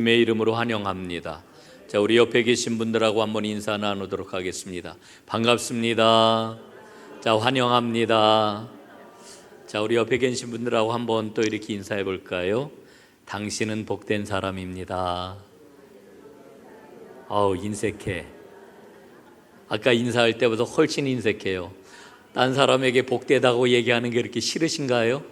주님의 이름으로 환영합니다. 자, 우리 옆에 계신 분들하고 한번 인사 나누도록 하겠습니다. 반갑습니다. 자, 환영합니다. 자, 우리 옆에 계신 분들하고 한번 또 이렇게 인사해 볼까요? 당신은 복된 사람입니다. 아우, 인색해. 아까 인사할 때보다 훨씬 인색해요. 딴 사람에게 복되다고 얘기하는 게 그렇게 싫으신가요?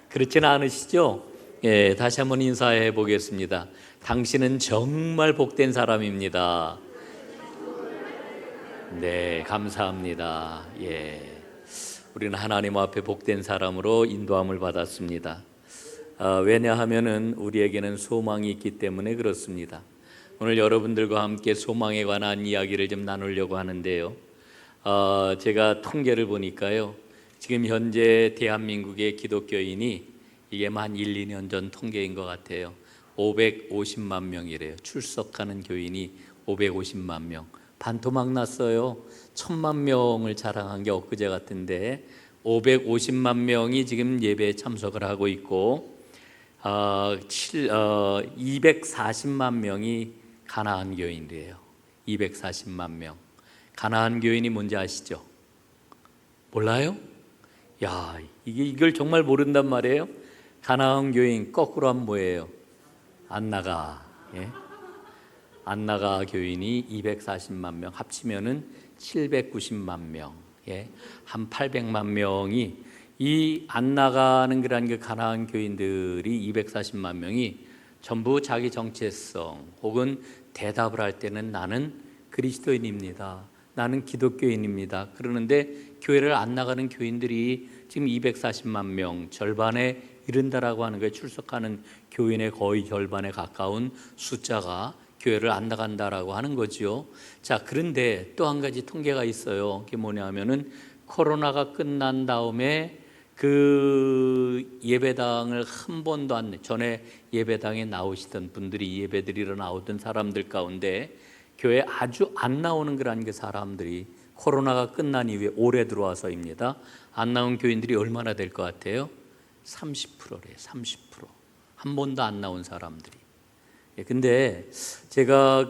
그렇지는 않으시죠? 예, 다시 한번 인사해 보겠습니다. 당신은 정말 복된 사람입니다. 네, 감사합니다. 예, 우리는 하나님 앞에 복된 사람으로 인도함을 받았습니다. 왜냐하면은 우리에게는 소망이 있기 때문에 그렇습니다. 오늘 여러분들과 함께 소망에 관한 이야기를 좀 나누려고 하는데요. 제가 통계를 보니까요, 지금 현재 대한민국의 기독교인이 이게 한 1, 2년 전 통계인 것 같아요. 550만 명이래요. 출석하는 교인이 550만 명. 반토막 났어요. 1000만 명을 자랑한 게 엊그제 같은데 550만 명이 지금 예배에 참석을 하고 있고 240만 명이 가나안 교인이래요. 240만 명. 가나안 교인이 뭔지 아시죠? 몰라요? 야, 이걸 정말 모른단 말이에요. 가나안 교인 거꾸로 하면 뭐예요? 안나가. 예? 안나가 교인이 240만 명 합치면은 790만 명. 예? 한 800만 명이 이 안나가는 그런 그 가나안 교인들이 240만 명이 전부 자기 정체성 혹은 대답을 할 때는 나는 그리스도인입니다. 나는 기독교인입니다. 그러는데 교회를 안 나가는 교인들이 지금 240만 명, 절반에 이른다라고 하는 거예요. 출석하는 교인의 거의 절반에 가까운 숫자가 교회를 안 나간다라고 하는 거죠. 자, 그런데 또 한 가지 통계가 있어요. 그게 뭐냐면은 코로나가 끝난 다음에 그 예배당을 한 번도 안, 전에 예배당에 나오시던 분들이 예배드리러 나오던 사람들 가운데 교회 아주 안 나오는 그런 그 사람들이 코로나가 끝난 이후에 올해 들어와서입니다. 안 나온 교인들이 얼마나 될 것 같아요? 30%래요. 30%. 한 번도 안 나온 사람들이. 근데 제가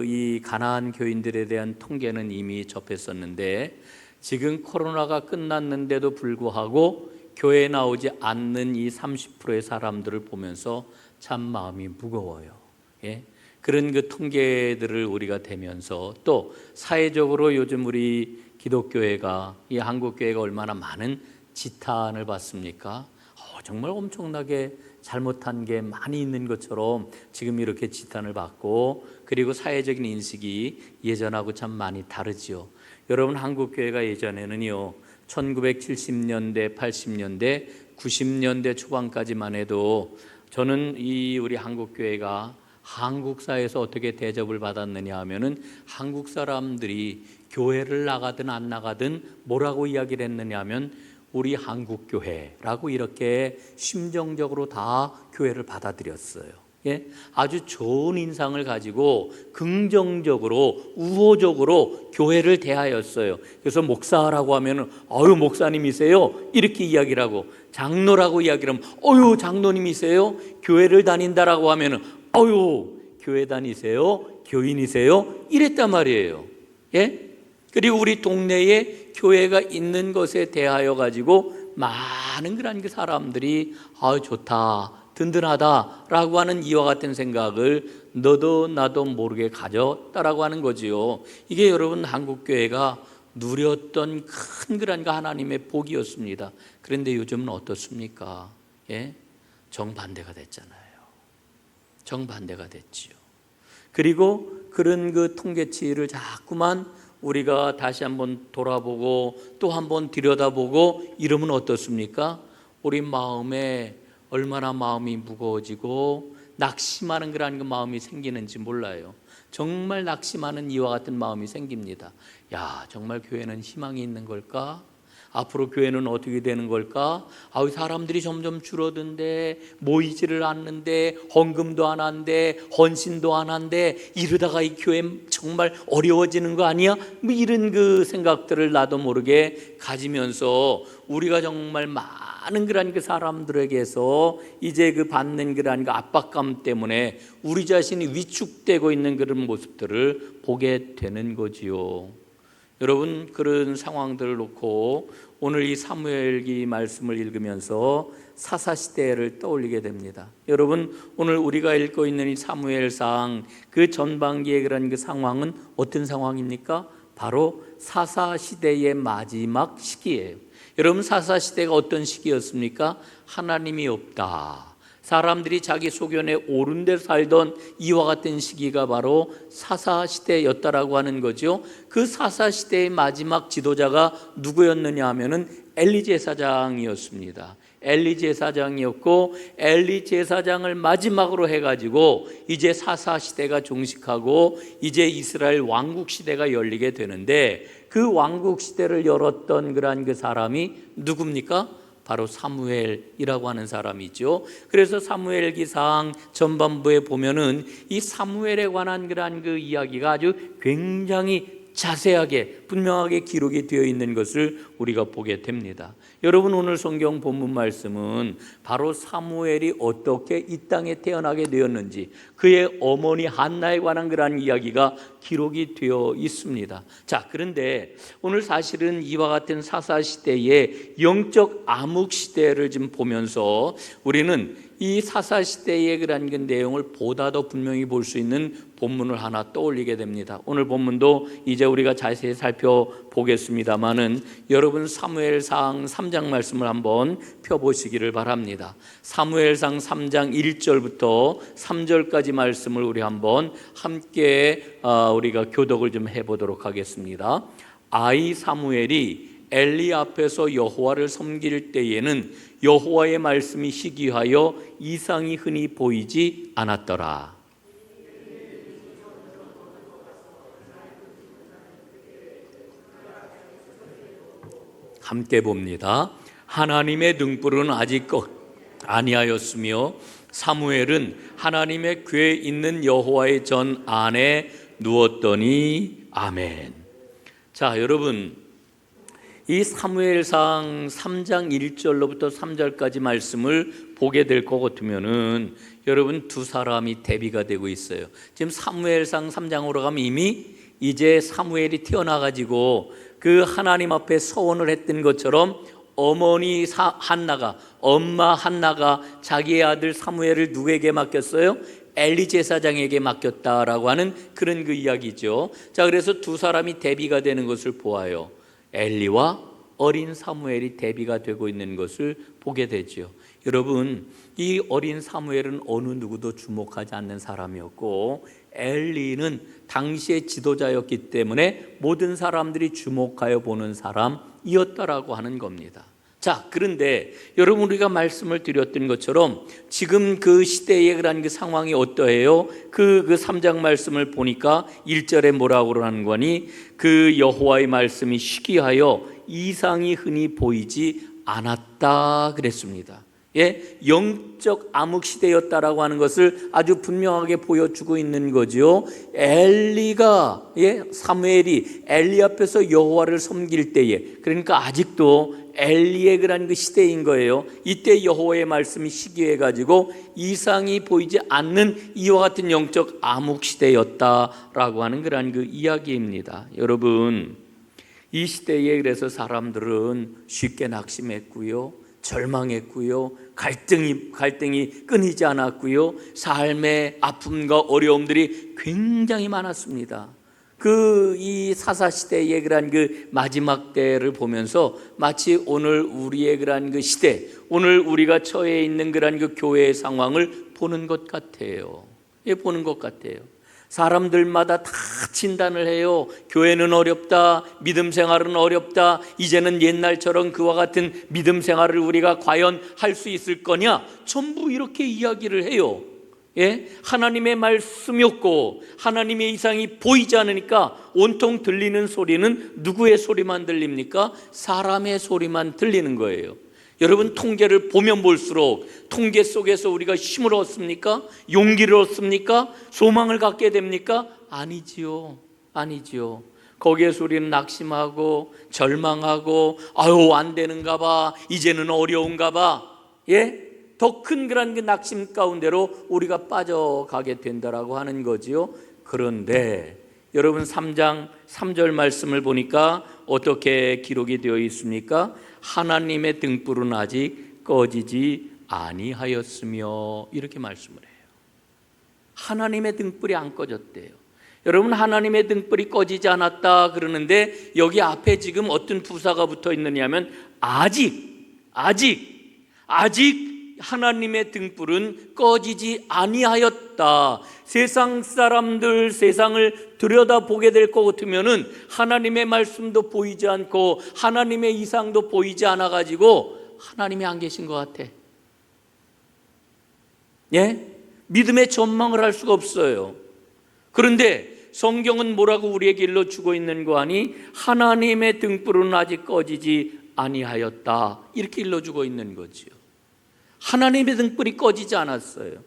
이 가나안 교인들에 대한 통계는 이미 접했었는데 지금 코로나가 끝났는데도 불구하고 교회에 나오지 않는 이 30%의 사람들을 보면서 참 마음이 무거워요. 예? 그런 그 통계들을 우리가 대면서 또 사회적으로 요즘 우리 기독교회가 이 한국교회가 얼마나 많은 지탄을 받습니까? 정말 엄청나게 잘못한 게 많이 있는 것처럼 지금 이렇게 지탄을 받고 그리고 사회적인 인식이 예전하고 참 많이 다르지요. 여러분, 한국교회가 예전에는요 1970년대, 80년대, 90년대 초반까지만 해도 저는 이 우리 한국교회가 한국사에서 어떻게 대접을 받았느냐 하면은 한국 사람들이 교회를 나가든 안 나가든 뭐라고 이야기를 했느냐 하면 우리 한국교회라고 이렇게 심정적으로 다 교회를 받아들였어요. 예? 아주 좋은 인상을 가지고 긍정적으로 우호적으로 교회를 대하였어요. 그래서 목사라고 하면은 어유 목사님이세요? 이렇게 이야기를 하고 장로라고 이야기를 하면 어유 장로님이세요? 교회를 다닌다라고 하면은 어유 교회 다니세요? 교인이세요? 이랬단 말이에요. 예? 그리고 우리 동네에 교회가 있는 것에 대하여 가지고 많은 그런 그 사람들이 좋다, 든든하다라고 하는 이와 같은 생각을 너도 나도 모르게 가졌다라고 하는 거지요. 이게 여러분 한국교회가 누렸던 큰 그런 하나님의 복이었습니다. 그런데 요즘은 어떻습니까? 예? 정반대가 됐잖아요. 정반대가 됐지요. 그리고 그런 그 통계치를 자꾸만 우리가 다시 한번 돌아보고 또 한번 들여다보고 이러면 어떻습니까? 우리 마음에 얼마나 마음이 무거워지고 낙심하는 그런 그 마음이 생기는지 몰라요. 정말 낙심하는 이와 같은 마음이 생깁니다. 야, 정말 교회는 희망이 있는 걸까? 앞으로 교회는 어떻게 되는 걸까? 사람들이 점점 줄어든데 모이지를 않는데 헌금도 안 한대 헌신도 안 한대 이러다가 이 교회 정말 어려워지는 거 아니야? 이런 그 생각들을 나도 모르게 가지면서 우리가 정말 많은 많은 그러한 그 사람들에게서 이제 그 받는 그러한 그 압박감 때문에 우리 자신이 위축되고 있는 그런 모습들을 보게 되는 거지요. 여러분, 그런 상황들을 놓고 오늘 이 사무엘기 말씀을 읽으면서 사사시대를 떠올리게 됩니다. 여러분, 오늘 우리가 읽고 있는 이 사무엘상 그 전반기의 그런 그 상황은 어떤 상황입니까? 바로 사사시대의 마지막 시기예요. 여러분, 사사시대가 어떤 시기였습니까? 하나님이 없다, 사람들이 자기 소견에 옳은 데 살던 이와 같은 시기가 바로 사사시대였다라고 하는 거죠. 그 사사시대의 마지막 지도자가 누구였느냐 하면은 엘리 제사장이었습니다. 엘리 제사장이었고, 엘리 제사장을 마지막으로 해가지고 이제 사사시대가 종식하고 이제 이스라엘 왕국시대가 열리게 되는데, 그 왕국시대를 열었던 그러한 그 사람이 누굽니까? 바로 사무엘이라고 하는 사람이죠. 그래서 사무엘기상 전반부에 보면은 이 사무엘에 관한 그러한 그 이야기가 아주 굉장히 자세하게 분명하게 기록이 되어 있는 것을 우리가 보게 됩니다. 여러분, 오늘 성경 본문 말씀은 바로 사무엘이 어떻게 이 땅에 태어나게 되었는지, 그의 어머니 한나에 관한 그러한 이야기가 기록이 되어 있습니다. 자, 그런데 오늘 사실은 이와 같은 사사시대의 영적 암흑시대를 좀 보면서 우리는 이 사사시대의 그런 그 내용을 보다 더 분명히 볼 수 있는 본문을 하나 떠올리게 됩니다. 오늘 본문도 이제 우리가 자세히 살펴보겠습니다마는 여러분, 사무엘상 3장 말씀을 한번 펴보시기를 바랍니다. 사무엘상 3장 1절부터 3절까지 말씀을 우리 한번 함께 우리가 교독을 좀 해보도록 하겠습니다. 아이 사무엘이 엘리 앞에서 여호와를 섬길 때에는 여호와의 말씀이 희귀하여 이상이 흔히 보이지 않았더라. 함께 봅니다. 하나님의 등불은 아직 꺼 아니하였으며 사무엘은 하나님의 궤에 있는 여호와의 전 안에 누웠더니. 아멘. 자, 여러분, 이 사무엘상 3장 1절로부터 3절까지 말씀을 보게 될 것 같으면은 여러분, 두 사람이 대비가 되고 있어요. 지금 사무엘상 3장으로 가면 이미 이제 사무엘이 태어나가지고 그 하나님 앞에 서원을 했던 것처럼 어머니 한나가, 엄마 한나가 자기의 아들 사무엘을 누구에게 맡겼어요? 엘리 제사장에게 맡겼다라고 하는 그런 그 이야기죠. 자, 그래서 두 사람이 대비가 되는 것을 보아요. 엘리와 어린 사무엘이 대비가 되고 있는 것을 보게 되죠. 여러분, 이 어린 사무엘은 어느 누구도 주목하지 않는 사람이었고, 엘리는 당시의 지도자였기 때문에 모든 사람들이 주목하여 보는 사람이었다라고 하는 겁니다. 자, 그런데 여러분, 우리가 말씀을 드렸던 것처럼 지금 그 시대의 그런 그 상황이 어떠해요? 그 3장 말씀을 보니까 1절에 뭐라고 하는 거니? 그 여호와의 말씀이 희귀하여 이상이 흔히 보이지 않았다 그랬습니다. 예, 영적 암흑시대였다라고 하는 것을 아주 분명하게 보여주고 있는 거죠. 엘리가, 사무엘이 엘리 앞에서 여호와를 섬길 때에, 그러니까 아직도 엘리의 그런 그 시대인 거예요. 이때 여호와의 말씀이 희귀해가지고 이상이 보이지 않는 이와 같은 영적 암흑시대였다라고 하는 그런 그 이야기입니다. 여러분, 이 시대에 그래서 사람들은 쉽게 낙심했고요, 절망했고요, 갈등이 끊이지 않았고요, 삶의 아픔과 어려움들이 굉장히 많았습니다. 이 사사시대의 그런 그 마지막 때를 보면서 마치 오늘 우리의 그런 그 시대, 오늘 우리가 처해 있는 그런 그 교회의 상황을 보는 것 같아요. 보는 것 같아요. 사람들마다 다 진단을 해요. 교회는 어렵다, 믿음 생활은 어렵다, 이제는 옛날처럼 그와 같은 믿음 생활을 우리가 과연 할 수 있을 거냐, 전부 이렇게 이야기를 해요. 하나님의 말씀이 없고 하나님의 이상이 보이지 않으니까 온통 들리는 소리는 누구의 소리만 들립니까? 사람의 소리만 들리는 거예요. 여러분, 통계를 보면 볼수록 통계 속에서 우리가 힘을 얻습니까? 용기를 얻습니까? 소망을 갖게 됩니까? 아니지요. 거기에서 우리는 낙심하고 절망하고 아유 안 되는가 봐, 이제는 어려운가 봐, 더 큰 그런 그 낙심 가운데로 우리가 빠져가게 된다라고 하는 거지요. 그런데 여러분 3장 3절 말씀을 보니까 어떻게 기록이 되어 있습니까? 하나님의 등불은 아직 꺼지지 아니하였으며, 이렇게 말씀을 해요. 하나님의 등불이 안 꺼졌대요. 여러분, 하나님의 등불이 꺼지지 않았다 그러는데 여기 앞에 지금 어떤 부사가 붙어 있느냐면 아직 하나님의 등불은 꺼지지 아니하였다. 세상 사람들, 세상을 들여다보게 될 것 같으면은 하나님의 말씀도 보이지 않고 하나님의 이상도 보이지 않아 가지고 하나님이 안 계신 것 같아. 믿음의 전망을 할 수가 없어요. 그런데 성경은 뭐라고 우리에게 일러주고 있는 거 아니? 하나님의 등불은 아직 꺼지지 아니하였다, 이렇게 일러주고 있는 거지요. 하나님의 등불이 꺼지지 않았어요.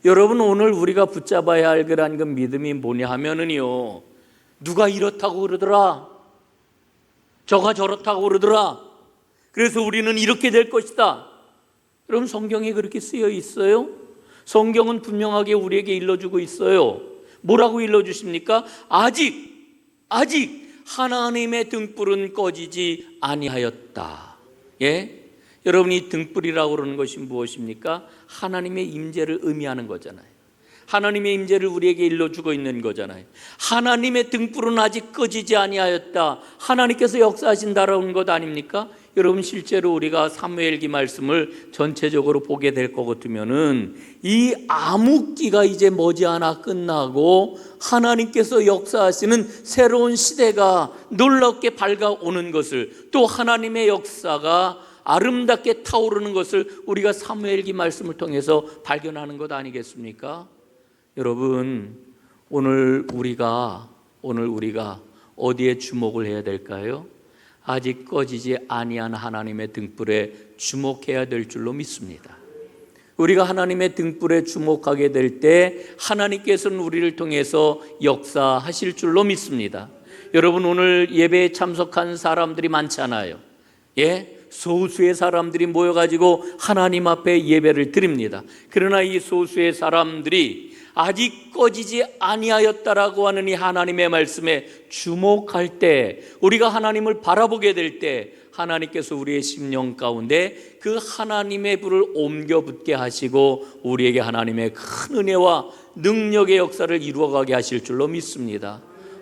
여러분, 오늘 우리가 붙잡아야 할 그런 그 믿음이 뭐냐 하면은요, 누가 이렇다고 그러더라, 저가 저렇다고 그러더라, 그래서 우리는 이렇게 될 것이다. 여러분, 성경에 그렇게 쓰여 있어요? 성경은 분명하게 우리에게 일러주고 있어요. 뭐라고 일러주십니까? 아직 하나님의 등불은 꺼지지 아니하였다. 여러분이 등불이라고 그러는 것이 무엇입니까? 하나님의 임재를 의미하는 거잖아요. 하나님의 임재를 우리에게 일러주고 있는 거잖아요. 하나님의 등불은 아직 꺼지지 아니하였다. 하나님께서 역사하신다라는 것 아닙니까? 여러분, 실제로 우리가 사무엘기 말씀을 전체적으로 보게 될 것 같으면은 이 암흑기가 이제 머지않아 끝나고 하나님께서 역사하시는 새로운 시대가 놀랍게 밝아오는 것을, 또 하나님의 역사가 아름답게 타오르는 것을 우리가 사무엘기 말씀을 통해서 발견하는 것 아니겠습니까? 여러분, 오늘 우리가 어디에 주목을 해야 될까요? 아직 꺼지지 아니한 하나님의 등불에 주목해야 될 줄로 믿습니다. 우리가 하나님의 등불에 주목하게 될 때 하나님께서는 우리를 통해서 역사하실 줄로 믿습니다. 여러분, 오늘 예배에 참석한 사람들이 많잖아요. 소수의 사람들이 모여가지고 하나님 앞에 예배를 드립니다. 그러나 이 소수의 사람들이 아직 꺼지지 아니하였다라고 하는 이 하나님의 말씀에 주목할 때, 우리가 하나님을 바라보게 될 때 하나님께서 우리의 심령 가운데 그 하나님의 불을 옮겨 붙게 하시고 우리에게 하나님의 큰 은혜와 능력의 역사를 이루어가게 하실 줄로 믿습니다.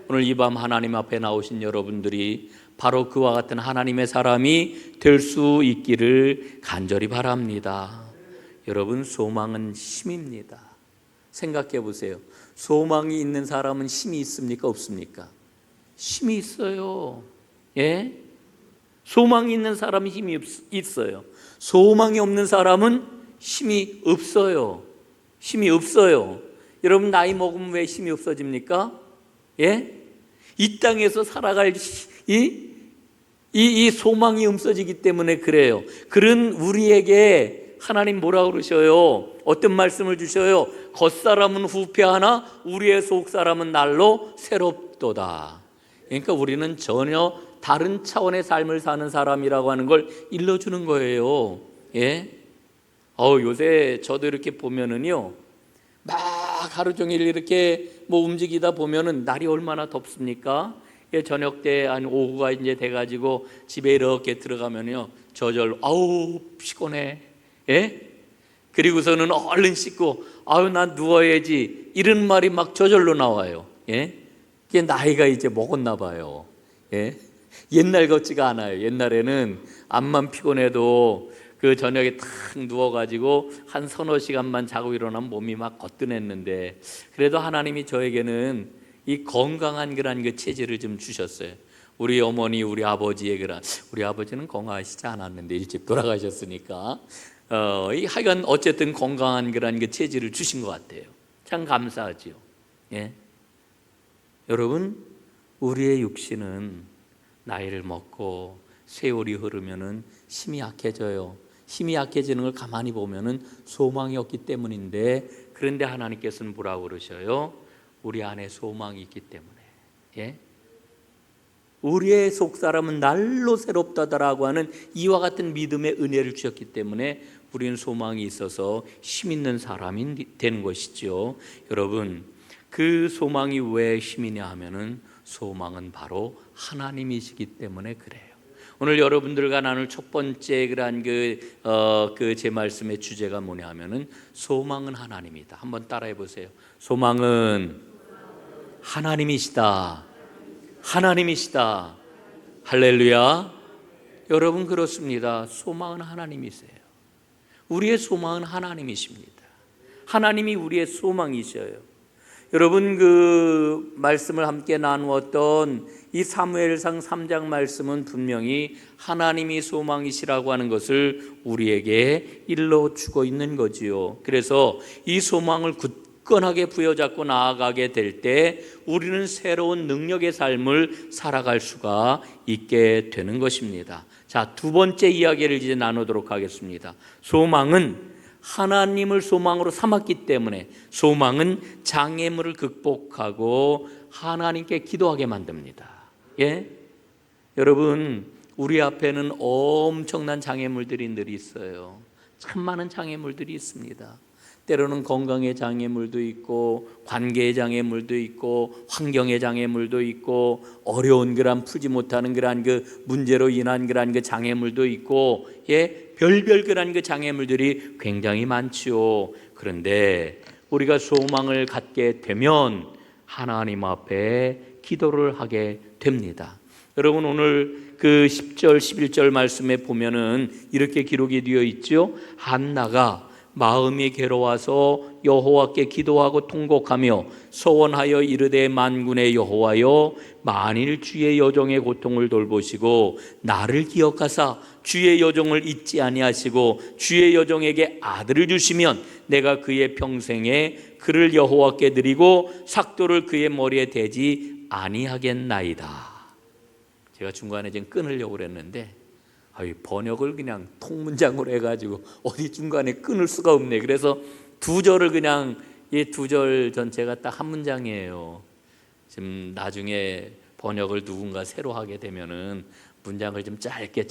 오늘 이 밤 하나님 앞에 나오신 여러분들이 바로 그와 같은 하나님의 사람이 될 수 있기를 간절히 바랍니다. 여러분, 소망은 힘입니다. 생각해 보세요. 소망이 있는 사람은 힘이 있습니까? 없습니까? 힘이 있어요. 소망이 있는 사람은 힘이 있어요. 소망이 없는 사람은 힘이 없어요. 여러분, 나이 먹으면 왜 힘이 없어집니까? 이 땅에서 살아갈 이 소망이 없어지기 때문에 그래요. 그런 우리에게 하나님 뭐라고 그러셔요? 어떤 말씀을 주셔요? 겉사람은 후패하나 우리의 속사람은 날로 새롭도다. 그러니까 우리는 전혀 다른 차원의 삶을 사는 사람이라고 하는 걸 일러주는 거예요. 요새 저도 이렇게 보면은요, 막 하루 종일 이렇게 움직이다 보면은 날이 얼마나 덥습니까? 저녁 때 한 오후가 이제 돼가지고 집에 이렇게 들어가면요, 저절로 아우 피곤해. 그리고서는 얼른 씻고 난 누워야지, 이런 말이 막 저절로 나와요. 그게 나이가 이제 먹었나 봐요. 옛날 같지가 않아요. 옛날에는 암만 피곤해도 그 저녁에 탁 누워가지고 한 서너 시간만 자고 일어나면 몸이 막 거뜬했는데, 그래도 하나님이 저에게는 이 건강한 그런 그 체질을 좀 주셨어요. 우리 어머니, 우리 아버지의 우리 아버지는 건강하시지 않았는데 일찍 돌아가셨으니까 하여간 어쨌든 건강한 그런 그 체질을 주신 것 같아요. 참 감사하지요. 여러분, 우리의 육신은 나이를 먹고 세월이 흐르면은 힘이 약해져요. 힘이 약해지는 걸 가만히 보면은 소망이 없기 때문인데, 그런데 하나님께서는 뭐라고 그러셔요? 우리 안에 소망이 있기 때문에. 우리의 속사람은 날로 새롭다더라고 하는 이와 같은 믿음의 은혜를 주셨기 때문에 우리는 소망이 있어서 힘 있는 사람이 되는 것이죠. 여러분, 그 소망이 왜 힘이냐 하면은 소망은 바로 하나님이시기 때문에 그래요. 오늘 여러분들과 나눌 첫 번째 그러한 제 말씀의 주제가 뭐냐 하면은 소망은 하나님이다. 한번 따라해 보세요. 소망은 하나님이시다. 하나님이시다. 할렐루야. 여러분, 그렇습니다. 소망은 하나님이세요. 우리의 소망은 하나님이십니다. 하나님이 우리의 소망이셔요. 여러분, 그 말씀을 함께 나누었던 이 사무엘상 3장 말씀은 분명히 하나님이 소망이시라고 하는 것을 우리에게 일러주고 있는 거지요. 그래서 이 소망을 굳건하게 부여잡고 나아가게 될 때 우리는 새로운 능력의 삶을 살아갈 수가 있게 되는 것입니다. 자, 두 번째 이야기를 이제 나누도록 하겠습니다. 소망은 하나님을 소망으로 삼았기 때문에 소망은 장애물을 극복하고 하나님께 기도하게 만듭니다. 예? 여러분, 우리 앞에는 엄청난 장애물들이 늘 있어요. 참 많은 장애물들이 있습니다. 때로는 건강의 장애물도 있고 관계의 장애물도 있고 환경의 장애물도 있고 어려운 그런 풀지 못하는 그런 그 문제로 인한 그런 그 장애물도 있고, 예, 별별 그런 그 장애물들이 굉장히 많지요. 그런데 우리가 소망을 갖게 되면 하나님 앞에 기도를 하게 됩니다. 여러분, 오늘 그 10절 11절 말씀에 보면은 이렇게 기록이 되어 있죠. 한나가 마음이 괴로워서 여호와께 기도하고 통곡하며 소원하여 이르되 만군의 여호와여, 만일 주의 여종의 고통을 돌보시고 나를 기억하사 주의 여종을 잊지 아니하시고 주의 여종에게 아들을 주시면 내가 그의 평생에 그를 여호와께 드리고 삭도를 그의 머리에 대지 아니하겠나이다. 제가 중간에 지금 끊으려고 그랬는데 번역을 그냥 통문장으로 해가지고 어디 중간에 끊을 수가 없네. 그래서 두 절을 그냥 이 두 절 전체가 딱 한 문장이에요. 지금 나중에 번역을 누군가 새로 하게 되면은 문장을 좀 짧게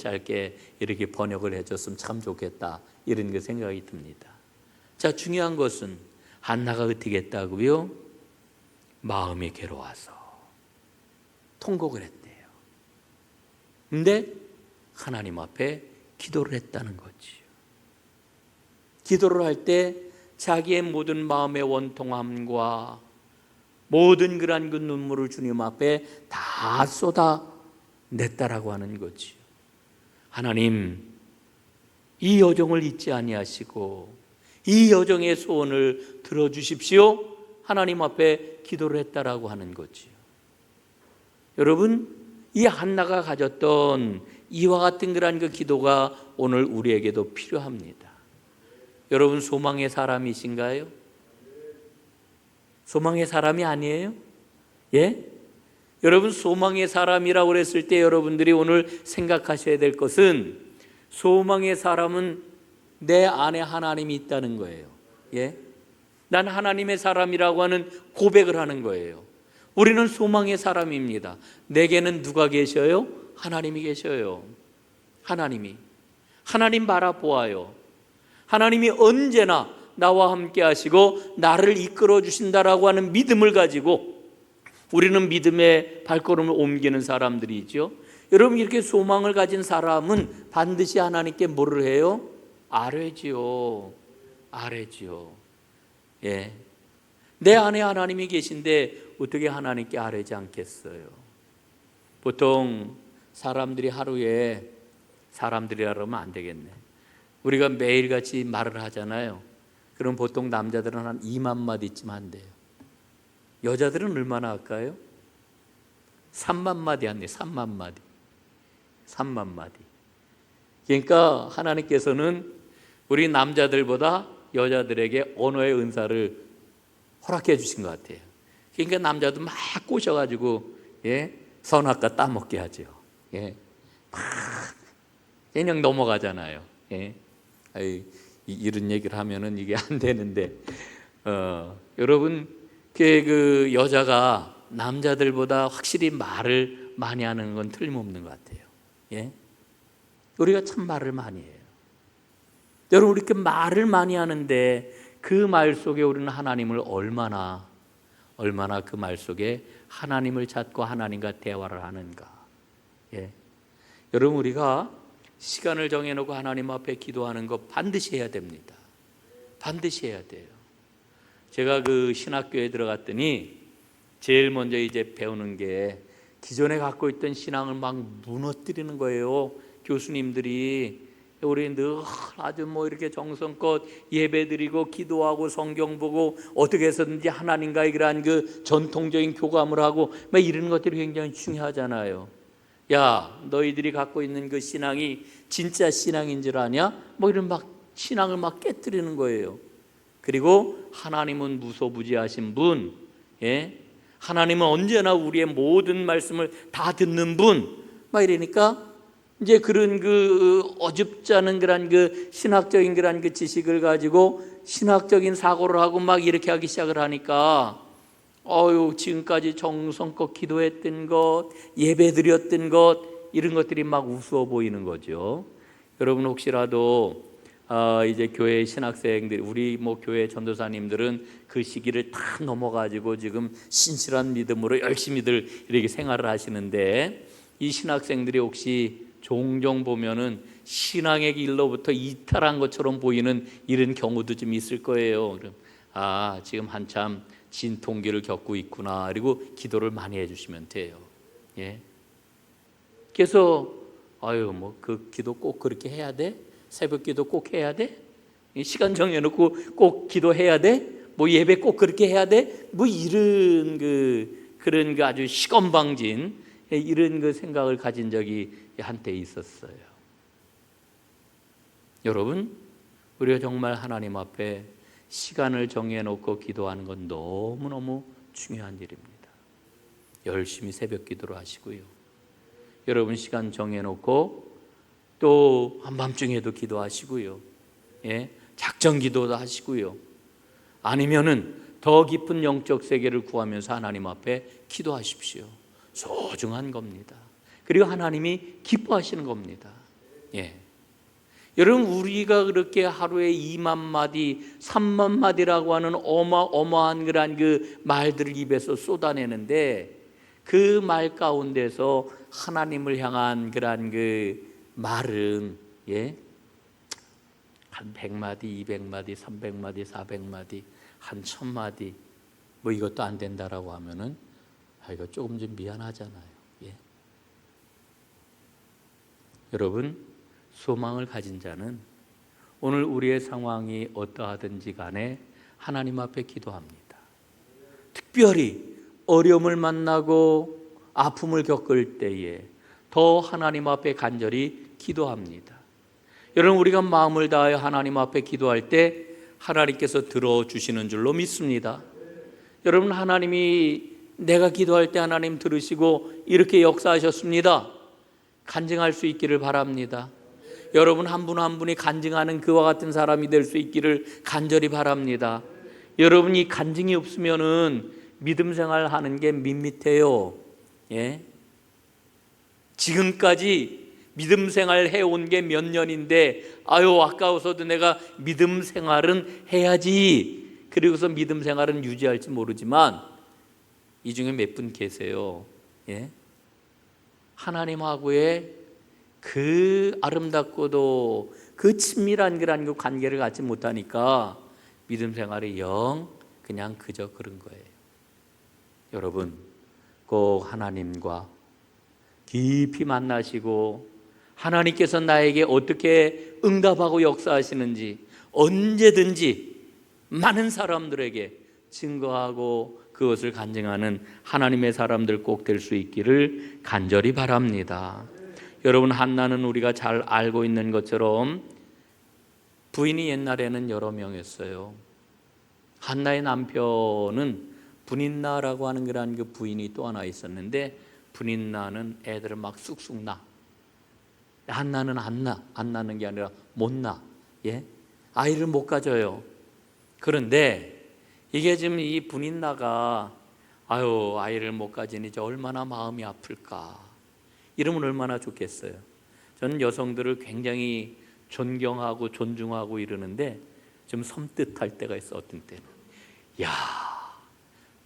이렇게 번역을 해줬으면 참 좋겠다, 이런 그 생각이 듭니다. 자, 중요한 것은 한나가 어떻게 했다고요? 마음이 괴로워서 통곡을 했대요. 근데 하나님 앞에 기도를 했다는 거지요. 기도를 할 때 자기의 모든 마음의 원통함과 모든 그러한 그 눈물을 주님 앞에 다 쏟아냈다라고 하는 거지요. 하나님, 이 여종을 잊지 아니하시고 이 여종의 소원을 들어주십시오. 하나님 앞에 기도를 했다라고 하는 거지요. 여러분, 이 한나가 가졌던 이와 같은 그러한 그 기도가 오늘 우리에게도 필요합니다. 여러분, 소망의 사람이신가요? 소망의 사람이 아니에요? 예? 여러분, 소망의 사람이라고 그랬을 때 여러분들이 오늘 생각하셔야 될 것은 소망의 사람은 내 안에 하나님이 있다는 거예요. 예? 난 하나님의 사람이라고 하는 고백을 하는 거예요. 우리는 소망의 사람입니다. 내게는 누가 계셔요? 하나님이 계셔요. 하나님 바라보아요. 하나님이 언제나 나와 함께 하시고 나를 이끌어 주신다라고 하는 믿음을 가지고 우리는 믿음의 발걸음을 옮기는 사람들이죠. 여러분, 이렇게 소망을 가진 사람은 반드시 하나님께 뭐를 해요? 아뢰지요. 예. 내 안에 하나님이 계신데 어떻게 하나님께 아뢰지 않겠어요? 보통 사람들이 하루에, 사람들이라 그러면 안 되겠네, 우리가 매일같이 말을 하잖아요. 그럼 보통 남자들은 한 2만 마디쯤 한대요. 여자들은 얼마나 할까요? 3만 마디 한대요. 3만 마디. 그러니까 하나님께서는 우리 남자들보다 여자들에게 언어의 은사를 허락해 주신 것 같아요. 그러니까 남자도 막 꼬셔가지고, 예, 선악과 따먹게 하죠. 예, 막 그냥 넘어가잖아요. 예, 이런 얘기를 하면은 이게 안 되는데, 여러분, 그 여자가 남자들보다 확실히 말을 많이 하는 건 틀림없는 것 같아요. 예? 우리가 참 말을 많이 해요. 여러분, 이렇게 말을 많이 하는데 그 말 속에 우리는 하나님을 얼마나 그 말 속에 하나님을 찾고 하나님과 대화를 하는가. 예. 여러분, 우리가 시간을 정해놓고 하나님 앞에 기도하는 거 반드시 해야 됩니다. 반드시 해야 돼요. 제가 그 신학교에 들어갔더니 제일 먼저 이제 배우는 게 기존에 갖고 있던 신앙을 막 무너뜨리는 거예요. 교수님들이. 우리 늘 아주 뭐 이렇게 정성껏 예배드리고 기도하고 성경 보고 어떻게 해서든지 하나님과의 그러한 그 전통적인 교감을 하고 막 이런 것들이 굉장히 중요하잖아요. 야, 너희들이 갖고 있는 그 신앙이 진짜 신앙인 줄 아냐? 뭐 이런 막 신앙을 막 깨뜨리는 거예요. 그리고 하나님은 무소부지하신 분, 예? 하나님은 언제나 우리의 모든 말씀을 다 듣는 분, 막 이러니까 이제 그런 그 어줍지 않은 그런 그 신학적인 그런 그 지식을 가지고 신학적인 사고를 하고 막 이렇게 하기 시작을 하니까 지금까지 정성껏 기도했던 것, 예배드렸던 것, 이런 것들이 막 우스워 보이는 거죠. 여러분, 혹시라도 이제 교회 신학생들, 우리 뭐 교회 전도사님들은 그 시기를 다 넘어가지고 지금 신실한 믿음으로 열심히들 이렇게 생활을 하시는데, 이 신학생들이 혹시 종종 보면은 신앙의 길로부터 이탈한 것처럼 보이는 이런 경우도 좀 있을 거예요. 그럼 지금 한참 진통기를 겪고 있구나. 그리고 기도를 많이 해주시면 돼요. 예. 그래서 뭐 그 기도 꼭 그렇게 해야 돼? 새벽 기도 꼭 해야 돼? 시간 정해놓고 꼭 기도해야 돼? 뭐 예배 꼭 그렇게 해야 돼? 뭐 이런 그런 그 아주 시건방진 이런 그 생각을 가진 적이 한때 있었어요. 여러분, 우리가 정말 하나님 앞에 시간을 정해놓고 기도하는 건 너무너무 중요한 일입니다. 열심히 새벽 기도를 하시고요. 여러분, 시간 정해놓고 또 한밤중에도 기도하시고요. 예? 작정 기도도 하시고요. 아니면은 더 깊은 영적 세계를 구하면서 하나님 앞에 기도하십시오. 소중한 겁니다. 그리고 하나님이 기뻐하시는 겁니다. 예. 여러분, 우리가 그렇게 하루에 2만 마디, 3만 마디라고 하는 어마어마한 그런 그 말들을 입에서 쏟아내는데, 그 말 가운데서 하나님을 향한 그런 그 말은 한 100마디, 200마디, 300마디, 400마디, 한 1000마디 뭐 이것도 안 된다라고 하면은 이거 조금 좀 미안하잖아요. 예. 여러분, 소망을 가진 자는 오늘 우리의 상황이 어떠하든지 간에 하나님 앞에 기도합니다. 특별히 어려움을 만나고 아픔을 겪을 때에 더 하나님 앞에 간절히 기도합니다. 여러분, 우리가 마음을 다하여 하나님 앞에 기도할 때 하나님께서 들어주시는 줄로 믿습니다. 여러분, 하나님이 내가 기도할 때 하나님 들으시고 이렇게 역사하셨습니다. 간증할 수 있기를 바랍니다. 여러분, 한 분 한 분이 간증하는 그와 같은 사람이 될 수 있기를 간절히 바랍니다. 여러분이 간증이 없으면은 믿음 생활하는 게 밋밋해요. 예? 지금까지 믿음 생활 해온 게 몇 년인데 아까워서도 내가 믿음 생활은 해야지. 그리고서 믿음 생활은 유지할지 모르지만 이 중에 몇 분 계세요. 예? 하나님하고의 그 아름답고도 그 친밀한 그런 그 관계를 갖지 못하니까 믿음 생활이 그냥 그저 그런 거예요. 여러분, 꼭 하나님과 깊이 만나시고 하나님께서 나에게 어떻게 응답하고 역사하시는지 언제든지 많은 사람들에게 증거하고 그것을 간증하는 하나님의 사람들 꼭 될 수 있기를 간절히 바랍니다. 여러분, 한나는 우리가 잘 알고 있는 것처럼 부인이 옛날에는 여러 명이었어요. 한나의 남편은 분인나라고 하는 그런 그 부인이 또 하나 있었는데, 분인나는 애들을 막 쑥쑥 낳아. 한나는 안 낳는 게 아니라 못 낳아. 예? 아이를 못 가져요. 그런데 이게 지금 이 분인나가 아유, 아이를 못 가지니 저 얼마나 마음이 아플까. 이러면 얼마나 좋겠어요. 저는 여성들을 굉장히 존경하고 존중하고 이러는데 좀 섬뜩할 때가 있어. 어떤 때는 야,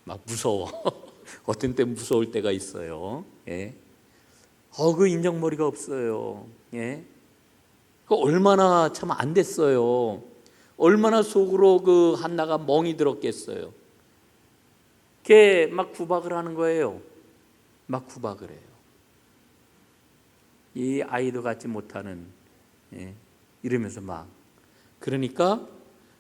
막 무서워. 어떤 때 무서울 때가 있어요. 예. 그 인정머리가 없어요. 예. 그 얼마나 참 안 됐어요. 얼마나 속으로 그 한나가 멍이 들었겠어요. 걔 막 구박을 하는 거예요. 막 구박을 해요. 이 아이도 갖지 못하는, 예, 이러면서 막. 그러니까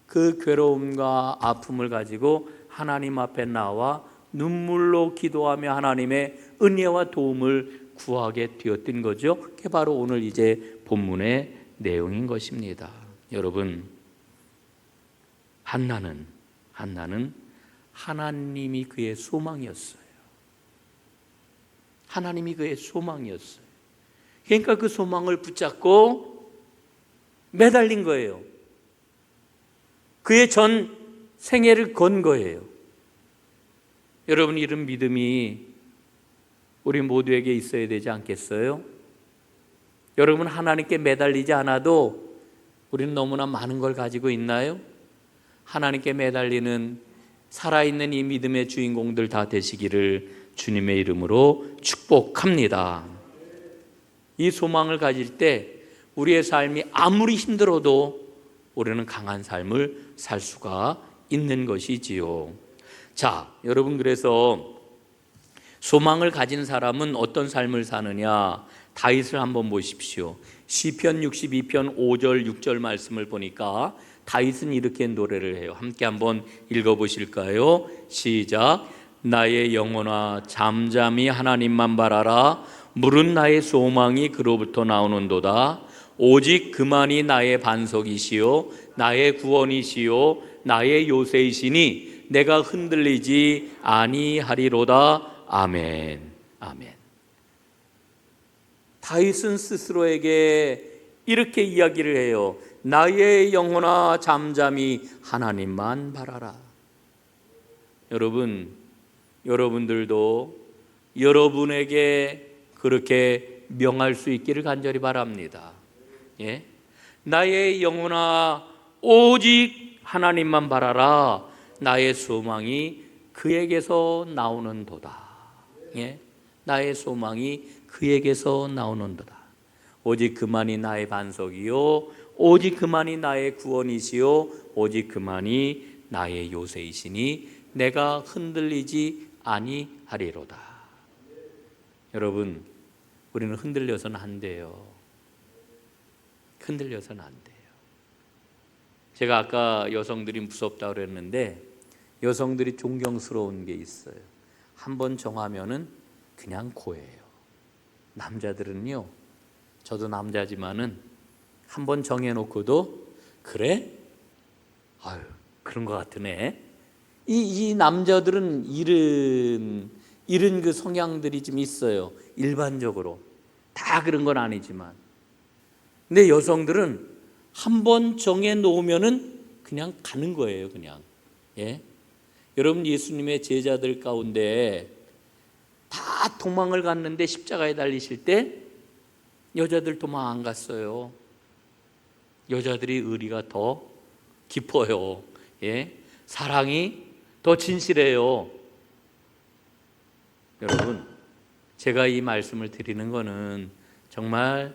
그 괴로움과 아픔을 가지고 하나님 앞에 나와 눈물로 기도하며 하나님의 은혜와 도움을 구하게 되었던 거죠. 그게 바로 오늘 이제 본문의 내용인 것입니다. 여러분, 한나는 하나님이 그의 소망이었어요. 하나님이 그의 소망이었어요. 그러니까 그 소망을 붙잡고 매달린 거예요. 그의 전 생애를 건 거예요. 여러분, 이런 믿음이 우리 모두에게 있어야 되지 않겠어요? 여러분, 하나님께 매달리지 않아도 우리는 너무나 많은 걸 가지고 있나요? 하나님께 매달리는 살아있는 이 믿음의 주인공들 다 되시기를 주님의 이름으로 축복합니다. 이 소망을 가질 때 우리의 삶이 아무리 힘들어도 우리는 강한 삶을 살 수가 있는 것이지요. 자, 여러분, 그래서 소망을 가진 사람은 어떤 삶을 사느냐? 다윗을 한번 보십시오. 시편 62편 5절 6절 말씀을 보니까 다윗은 이렇게 노래를 해요. 함께 한번 읽어보실까요? 시작. 나의 영혼아 잠잠히 하나님만 바라라. 물은 나의 소망이 그로부터 나오는도다. 오직 그만이 나의 반석이시요 나의 구원이시요 나의 요새이시니 내가 흔들리지 아니하리로다. 아멘. 아멘. 다윗은 스스로에게 이렇게 이야기를 해요. 나의 영혼아 잠잠히 하나님만 바라라. 여러분, 여러분들도 여러분에게 그렇게 명할 수 있기를 간절히 바랍니다. 예? 나의 영혼아 오직 하나님만 바라라. 나의 소망이 그에게서 나오는도다. 예? 나의 소망이 그에게서 나오는도다. 오직 그만이 나의 반석이요 오직 그만이 나의 구원이시요 오직 그만이 나의 요새이시니 내가 흔들리지 아니하리로다. 여러분, 우리는 흔들려서는 안 돼요. 흔들려서는 안 돼요. 제가 아까 여성들이 무섭다고 그랬는데 여성들이 존경스러운 게 있어요. 한번 정하면은 그냥 고예요. 남자들은요, 저도 남자지만은 한번 정해놓고도 그래? 아유, 그런 것 같으네. 이 남자들은 이런 그 성향들이 좀 있어요. 일반적으로 다 그런 건 아니지만, 근데 여성들은 한번 정해놓으면은 그냥 가는 거예요. 그냥. 예? 여러분, 예수님의 제자들 가운데 다 도망을 갔는데 십자가에 달리실 때 여자들 도망 안 갔어요. 여자들이 의리가 더 깊어요. 예? 사랑이 더 진실해요. 여러분, 제가 이 말씀을 드리는 거는 정말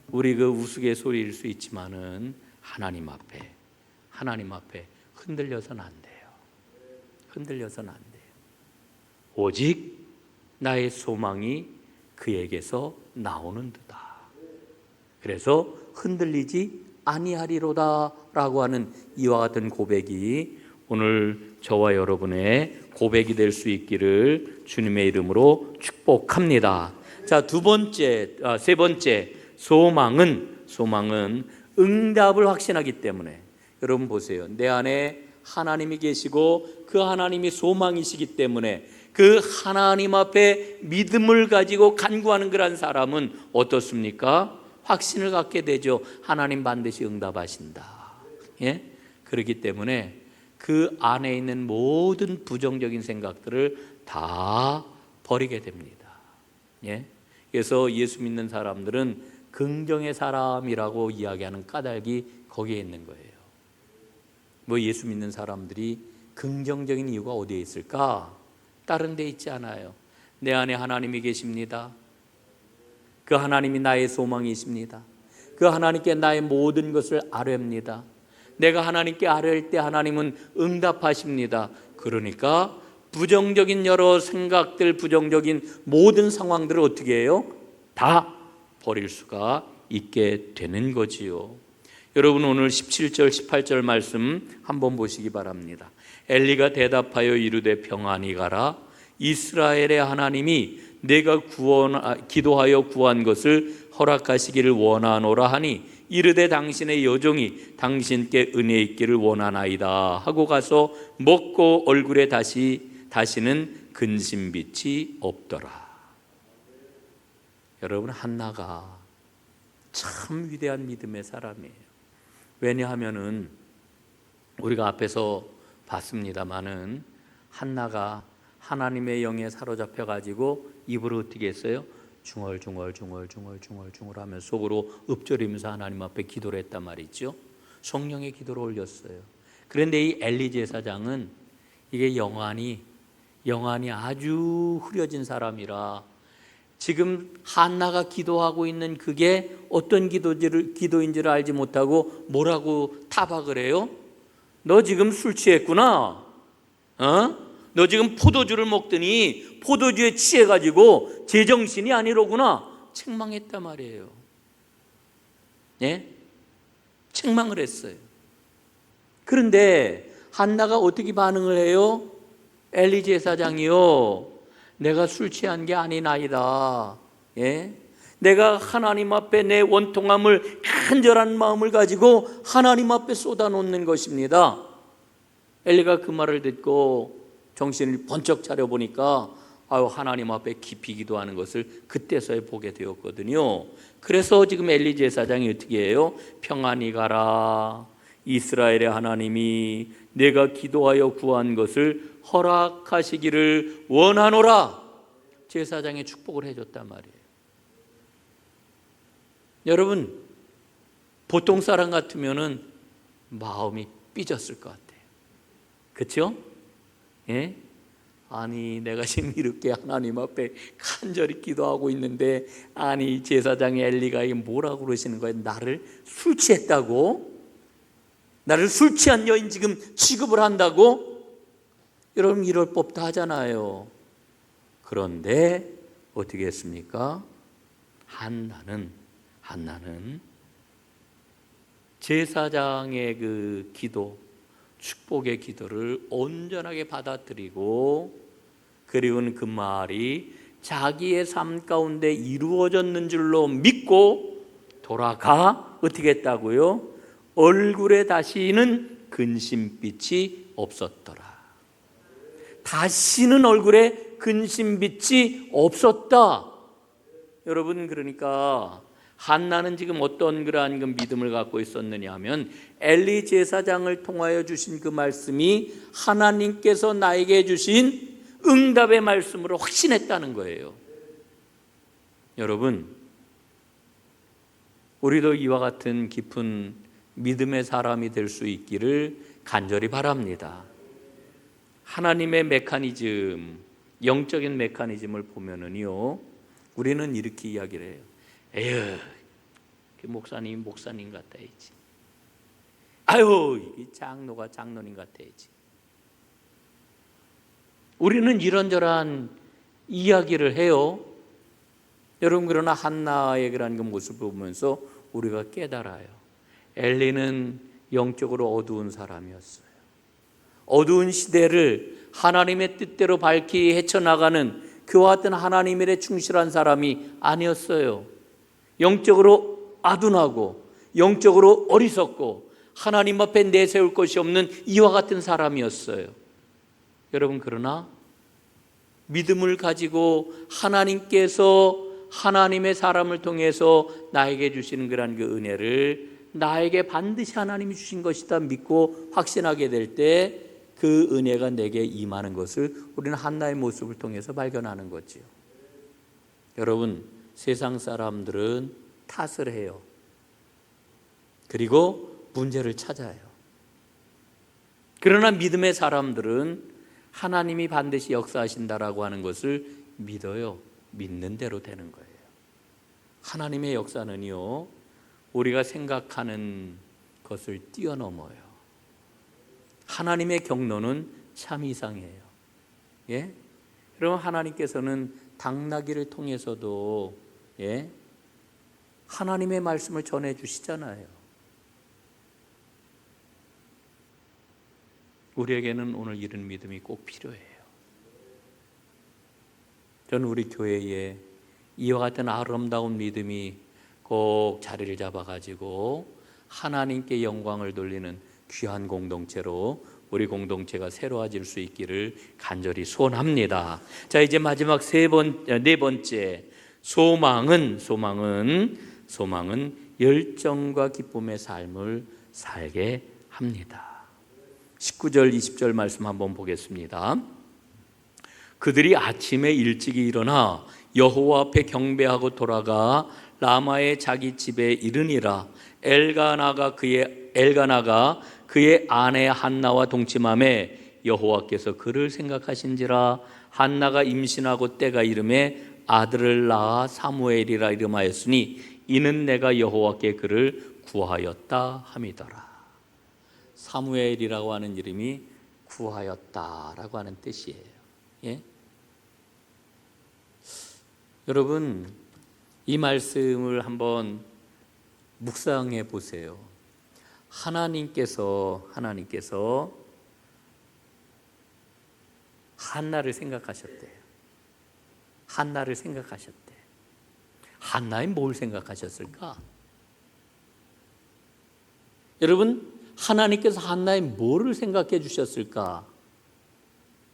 우리 그 우스갯소리일 수 있지만은 하나님 앞에 흔들려서는 안 돼요. 흔들려서는 안 돼요. 오직 나의 소망이 그에게서 나오는도다. 그래서 흔들리지 아니하리로다 라고 하는 이와 같은 고백이 오늘 저와 여러분의 고백이 될 수 있기를 주님의 이름으로 축복합니다. 자, 세 번째, 소망은 응답을 확신하기 때문에. 여러분 보세요. 내 안에 하나님이 계시고 그 하나님이 소망이시기 때문에 그 하나님 앞에 믿음을 가지고 간구하는 그런 사람은 어떻습니까? 확신을 갖게 되죠. 하나님 반드시 응답하신다. 예? 그렇기 때문에 그 안에 있는 모든 부정적인 생각들을 다 버리게 됩니다. 예? 그래서 예수 믿는 사람들은 긍정의 사람이라고 이야기하는 까닭이 거기에 있는 거예요. 뭐 예수 믿는 사람들이 긍정적인 이유가 어디에 있을까? 다른 데 있지 않아요. 내 안에 하나님이 계십니다. 그 하나님이 나의 소망이십니다. 그 하나님께 나의 모든 것을 아뢰입니다. 내가 하나님께 아뢰할 때 하나님은 응답하십니다. 그러니까 부정적인 여러 생각들, 부정적인 모든 상황들을 어떻게 해요? 다 버릴 수가 있게 되는 거지요. 여러분 오늘 17절 18절 말씀 한번 보시기 바랍니다. 엘리가 대답하여 이르되 평안히 가라. 이스라엘의 하나님이 내가 기도하여 구한 것을 허락하시기를 원하노라 하니 이르되 당신의 여종이 당신께 은혜 있기를 원하나이다 하고 가서 먹고 얼굴에 다시는 근심빛이 없더라. 여러분 한나가 참 위대한 믿음의 사람이에요. 왜냐하면은 우리가 앞에서 봤습니다마는 한나가 하나님의 영에 사로잡혀 가지고 입으로 어떻게 했어요? 중얼중얼 하면서 속으로 읊조리면서 하나님 앞에 기도를 했단 말이죠. 성령의 기도를 올렸어요. 그런데 이 엘리 제사장은 이게 영안이 아주 흐려진 사람이라 지금 한나가 기도하고 있는 그게 어떤 기도인지를 알지 못하고 뭐라고 타박을 해요? 너 지금 술 취했구나. 너 지금 포도주를 먹더니 포도주에 취해가지고 제정신이 아니로구나. 책망했단 말이에요. 예? 책망을 했어요. 그런데 한나가 어떻게 반응을 해요? 엘리 제사장이요, 내가 술 취한 게 아니나이다. 예? 내가 하나님 앞에 내 원통함을, 간절한 마음을 가지고 하나님 앞에 쏟아놓는 것입니다. 엘리가 그 말을 듣고 정신을 번쩍 차려보니까 하나님 앞에 깊이 기도하는 것을 그때서야 보게 되었거든요. 그래서 지금 엘리 제사장이 어떻게 해요? 평안히 가라. 이스라엘의 하나님이 내가 기도하여 구한 것을 허락하시기를 원하노라. 제사장의 축복을 해줬단 말이에요. 여러분 보통 사람 같으면은 마음이 삐졌을 것 같아요. 그렇죠? 예? 아니 내가 지금 이렇게 하나님 앞에 간절히 기도하고 있는데 아니 제사장의 엘리가 이게 뭐라고 그러시는 거예요? 나를 술 취했다고? 나를 술 취한 여인 지금 취급을 한다고? 여러분 이럴 법도 하잖아요. 그런데 어떻게 했습니까? 한나는 제사장의 그 기도, 축복의 기도를 온전하게 받아들이고 그리고는 그 말이 자기의 삶 가운데 이루어졌는 줄로 믿고 돌아가 어떻게 했다고요? 얼굴에 다시는 근심빛이 없었더라. 다시는 얼굴에 근심빛이 없었다. 여러분 그러니까 한나는 지금 어떤 그러한 그 믿음을 갖고 있었느냐 하면 엘리 제사장을 통하여 주신 그 말씀이 하나님께서 나에게 주신 응답의 말씀으로 확신했다는 거예요. 여러분 우리도 이와 같은 깊은 믿음의 사람이 될 수 있기를 간절히 바랍니다. 하나님의 메커니즘, 영적인 메커니즘을 보면은요 우리는 이렇게 이야기를 해요. 에휴, 그 목사님 같아야지. 아유, 이 장로가 장로님 같아야지. 우리는 이런저런 이야기를 해요. 여러분 그러나 한나의 그런 그 모습을 보면서 우리가 깨달아요. 엘리는 영적으로 어두운 사람이었어요. 어두운 시대를 하나님의 뜻대로 밝히 헤쳐나가는 그와 같은 하나님 일에 충실한 사람이 아니었어요. 영적으로 아둔하고 영적으로 어리석고 하나님 앞에 내세울 것이 없는 이와 같은 사람이었어요. 여러분 그러나 믿음을 가지고 하나님께서 하나님의 사람을 통해서 나에게 주시는 그런 그 은혜를 나에게 반드시 하나님이 주신 것이다 믿고 확신하게 될 때 그 은혜가 내게 임하는 것을 우리는 한나의 모습을 통해서 발견하는 거지요. 여러분, 세상 사람들은 탓을 해요. 그리고 문제를 찾아요. 그러나 믿음의 사람들은 하나님이 반드시 역사하신다라고 하는 것을 믿어요. 믿는 대로 되는 거예요. 하나님의 역사는요, 우리가 생각하는 것을 뛰어넘어요. 하나님의 경로는 참 이상해요. 예? 여러분, 하나님께서는 당나귀를 통해서도 하나님의 말씀을 전해 주시잖아요. 우리에게는 오늘 이런 믿음이 꼭 필요해요. 저는 우리 교회에 이와 같은 아름다운 믿음이 꼭 자리를 잡아가지고 하나님께 영광을 돌리는 귀한 공동체로 우리 공동체가 새로워질 수 있기를 간절히 소원합니다. 자, 이제 마지막 네 번째, 소망은 열정과 기쁨의 삶을 살게 합니다. 19절 20절 말씀 한번 보겠습니다. 그들이 아침에 일찍이 일어나 여호와 앞에 경배하고 돌아가 라마의 자기 집에 이르니라. 엘가나가 그의 아내 한나와 동침함에 여호와께서 그를 생각하신지라. 한나가 임신하고 때가 이름에 아들을 낳아 사무엘이라 이름하였으니 이는 내가 여호와께 그를 구하였다 함이더라. 사무엘이라고 하는 이름이 구하였다라고 하는 뜻이에요. 예? 여러분, 이 말씀을 한번 묵상해 보세요. 하나님께서 한나를 생각하셨대요. 한나를 생각하셨대. 한나의 뭘 생각하셨을까? 여러분, 하나님께서 한나의 뭐를 생각해 주셨을까?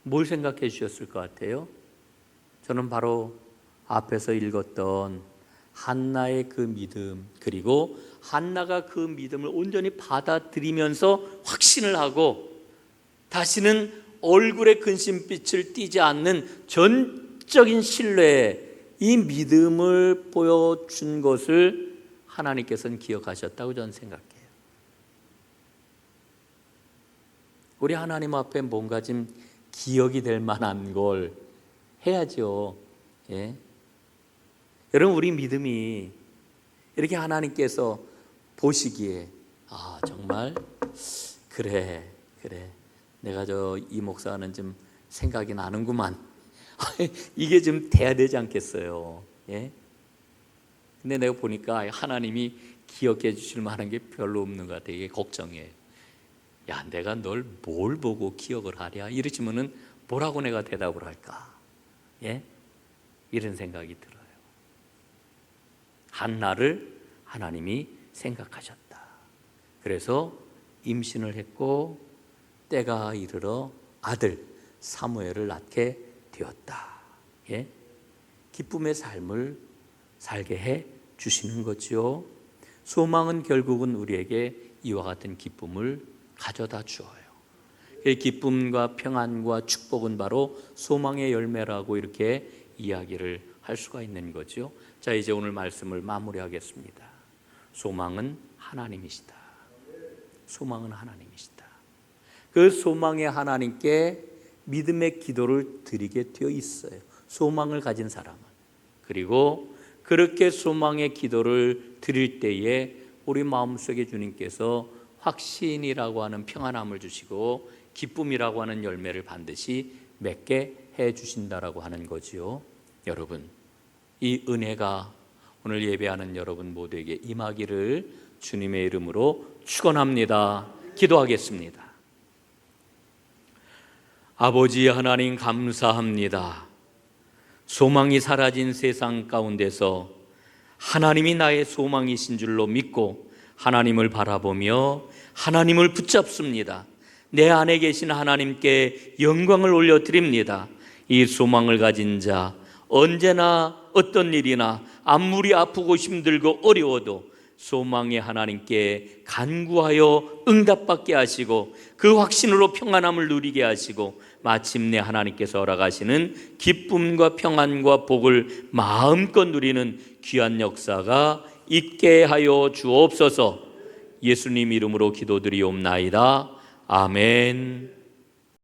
뭘 생각해 주셨을 것 같아요? 저는 바로 앞에서 읽었던 한나의 그 믿음, 그리고 한나가 그 믿음을 온전히 받아들이면서 확신을 하고 다시는 얼굴에 근심빛을 띠지 않는 전적인 신뢰, 이 믿음을 보여준 것을 하나님께서는 기억하셨다고 저는 생각해요. 우리 하나님 앞에 뭔가 좀 기억이 될 만한 걸 해야죠. 예? 여러분, 우리 믿음이 이렇게 하나님께서 보시기에 정말 그래 내가 이 목사는 좀 생각이 나는구만. 이게 좀 돼야 되지 않겠어요? 예? 근데 내가 보니까 하나님이 기억해 주실 만한 게 별로 없는 것 같아요. 이게 걱정이에요. 야, 내가 널 뭘 보고 기억을 하랴? 이러시면은 뭐라고 내가 대답을 할까? 예? 이런 생각이 들어요. 한나를 하나님이 생각하셨다. 그래서 임신을 했고 때가 이르러 아들 사무엘을 낳게 되었다. 예? 기쁨의 삶을 살게 해 주시는 거죠. 소망은 결국은 우리에게 이와 같은 기쁨을 가져다 주어요. 기쁨과 평안과 축복은 바로 소망의 열매라고 이렇게 이야기를 할 수가 있는 거죠. 자, 이제 오늘 말씀을 마무리하겠습니다. 소망은 하나님이시다. 소망은 하나님이시다. 그 소망의 하나님께 믿음의 기도를 드리게 되어 있어요. 소망을 가진 사람은. 그리고 그렇게 소망의 기도를 드릴 때에 우리 마음속에 주님께서 확신이라고 하는 평안함을 주시고 기쁨이라고 하는 열매를 반드시 맺게 해 주신다라고 하는 거지요. 여러분, 이 은혜가 오늘 예배하는 여러분 모두에게 임하기를 주님의 이름으로 축원합니다. 기도하겠습니다. 아버지 하나님, 감사합니다. 소망이 사라진 세상 가운데서 하나님이 나의 소망이신 줄로 믿고 하나님을 바라보며 하나님을 붙잡습니다. 내 안에 계신 하나님께 영광을 올려드립니다. 이 소망을 가진 자, 언제나 어떤 일이나 아무리 아프고 힘들고 어려워도 소망의 하나님께 간구하여 응답받게 하시고 그 확신으로 평안함을 누리게 하시고 마침내 하나님께서 허락하시는 기쁨과 평안과 복을 마음껏 누리는 귀한 역사가 있게 하여 주옵소서. 예수님 이름으로 기도드리옵나이다. 아멘.